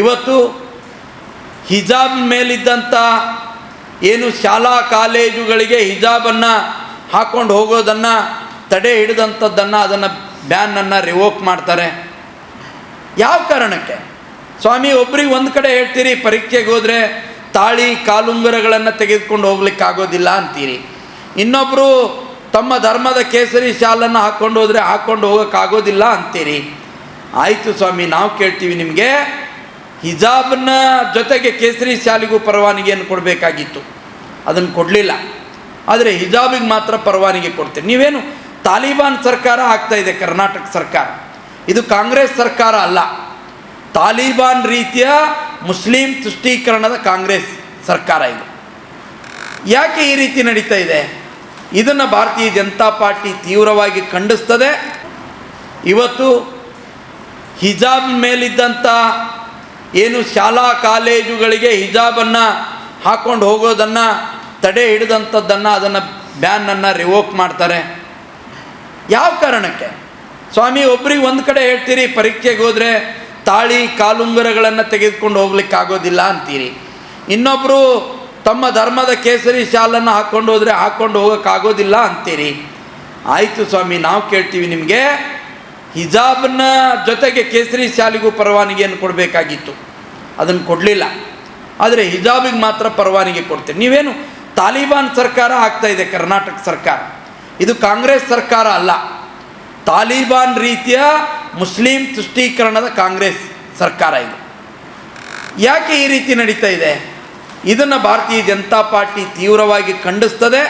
ಇವತ್ತು ಹಿಜಾಬ್ ಮೇಲಿದ್ದಂಥ ಏನು ಶಾಲಾ ಕಾಲೇಜುಗಳಿಗೆ ಹಿಜಾಬನ್ನು ಹಾಕ್ಕೊಂಡು ಹೋಗೋದನ್ನು ತಡೆ ಹಿಡಿದಂಥದ್ದನ್ನು ಅದನ್ನು ಬ್ಯಾನನ್ನು ರಿವೋಕ್ ಮಾಡ್ತಾರೆ. ಯಾವ ಕಾರಣಕ್ಕೆ? ಸ್ವಾಮಿ, ಒಬ್ರಿಗೆ ಒಂದು ಕಡೆ ಹೇಳ್ತೀರಿ ಪರೀಕ್ಷೆಗೆ ಹೋದರೆ ತಾಳಿ ಕಾಲುಂಗುರಗಳನ್ನು ತೆಗೆದುಕೊಂಡು ಹೋಗ್ಲಿಕ್ಕಾಗೋದಿಲ್ಲ ಅಂತೀರಿ, ಇನ್ನೊಬ್ಬರು ತಮ್ಮ ಧರ್ಮದ ಕೇಸರಿ ಶಾಲನ್ನು ಹಾಕ್ಕೊಂಡು ಹೋದರೆ ಹಾಕ್ಕೊಂಡು ಹೋಗೋಕ್ಕಾಗೋದಿಲ್ಲ ಅಂತೀರಿ. ಆಯಿತು ಸ್ವಾಮಿ, ನಾವು ಕೇಳ್ತೀವಿ ನಿಮಗೆ, ಹಿಜಾಬ್ನ ಜೊತೆಗೆ ಕೇಸರಿ ಶಾಲೆಗೂ ಪರವಾನಗಿಯನ್ನು ಕೊಡಬೇಕಾಗಿತ್ತು, ಅದನ್ನು ಕೊಡಲಿಲ್ಲ. ಆದರೆ ಹಿಜಾಬಿಗೆ ಮಾತ್ರ ಪರವಾನಗಿ ಕೊಡ್ತೀರಿ. ನೀವೇನು ತಾಲಿಬಾನ್ ಸರ್ಕಾರ ಆಗ್ತಾಯಿದೆ ಕರ್ನಾಟಕ ಸರ್ಕಾರ, ಇದು ಕಾಂಗ್ರೆಸ್ ಸರ್ಕಾರ ಅಲ್ಲ, ತಾಲಿಬಾನ್ ರೀತಿಯ ಮುಸ್ಲಿಂ ತುಷ್ಟೀಕರಣದ ಕಾಂಗ್ರೆಸ್ ಸರ್ಕಾರ ಇದು. ಯಾಕೆ ಈ ರೀತಿ ನಡೀತಾ ಇದೆ? ಇದನ್ನು ಭಾರತೀಯ ಜನತಾ ಪಾರ್ಟಿ ತೀವ್ರವಾಗಿ ಖಂಡಿಸ್ತದೆ. ಇವತ್ತು ಹಿಜಾಬ್ ಮೇಲಿದ್ದಂಥ ಏನು ಶಾಲಾ ಕಾಲೇಜುಗಳಿಗೆ ಹಿಜಾಬನ್ನು ಹಾಕ್ಕೊಂಡು ಹೋಗೋದನ್ನು ತಡೆ ಹಿಡಿದಂಥದ್ದನ್ನು ಅದನ್ನು ಬ್ಯಾನನ್ನು ರಿವೋಕ್ ಮಾಡ್ತಾರೆ. ಯಾವ ಕಾರಣಕ್ಕೆ? ಸ್ವಾಮಿ, ಒಬ್ರಿಗೆ ಒಂದು ಕಡೆ ಹೇಳ್ತೀರಿ ಪರೀಕ್ಷೆಗೆ ಹೋದರೆ ತಾಳಿ ಕಾಲುಂಗುರಗಳನ್ನು ತೆಗೆದುಕೊಂಡು ಹೋಗ್ಲಿಕ್ಕಾಗೋದಿಲ್ಲ ಅಂತೀರಿ, ಇನ್ನೊಬ್ಬರು ತಮ್ಮ ಧರ್ಮದ ಕೇಸರಿ ಶಾಲನ್ನು ಹಾಕ್ಕೊಂಡು ಹೋದರೆ ಹಾಕ್ಕೊಂಡು ಹೋಗೋಕ್ಕಾಗೋದಿಲ್ಲ ಅಂತೀರಿ. ಆಯಿತು ಸ್ವಾಮಿ, ನಾವು ಕೇಳ್ತೀವಿ ನಿಮಗೆ, ಹಿಜಾಬ್ನ ಜೊತೆಗೆ ಕೇಸರಿ ಶಾಲೆಗೂ ಪರವಾನಗಿಯನ್ನು ಕೊಡಬೇಕಾಗಿತ್ತು, ಅದನ್ನು ಕೊಡಲಿಲ್ಲ. ಆದರೆ ಹಿಜಾಬಿಗೆ ಮಾತ್ರ ಪರವಾನಗಿ ಕೊಡ್ತೀರಿ. ನೀವೇನು ತಾಲಿಬಾನ್ ಸರ್ಕಾರ ಆಗ್ತಾಯಿದೆ ಕರ್ನಾಟಕ ಸರ್ಕಾರ, ಇದು ಕಾಂಗ್ರೆಸ್ ಸರ್ಕಾರ ಅಲ್ಲ, ತಾಲಿಬಾನ್ ರೀತಿಯ ಮುಸ್ಲಿಂ ತುಷ್ಟೀಕರಣದ ಕಾಂಗ್ರೆಸ್ ಸರ್ಕಾರ ಇದು. ಯಾಕೆ ಈ ರೀತಿ ನಡೀತಾ ಇದೆ? ಇದನ್ನು ಭಾರತೀಯ ಜನತಾ ಪಾರ್ಟಿ ತೀವ್ರವಾಗಿ ಖಂಡಿಸ್ತದೆ.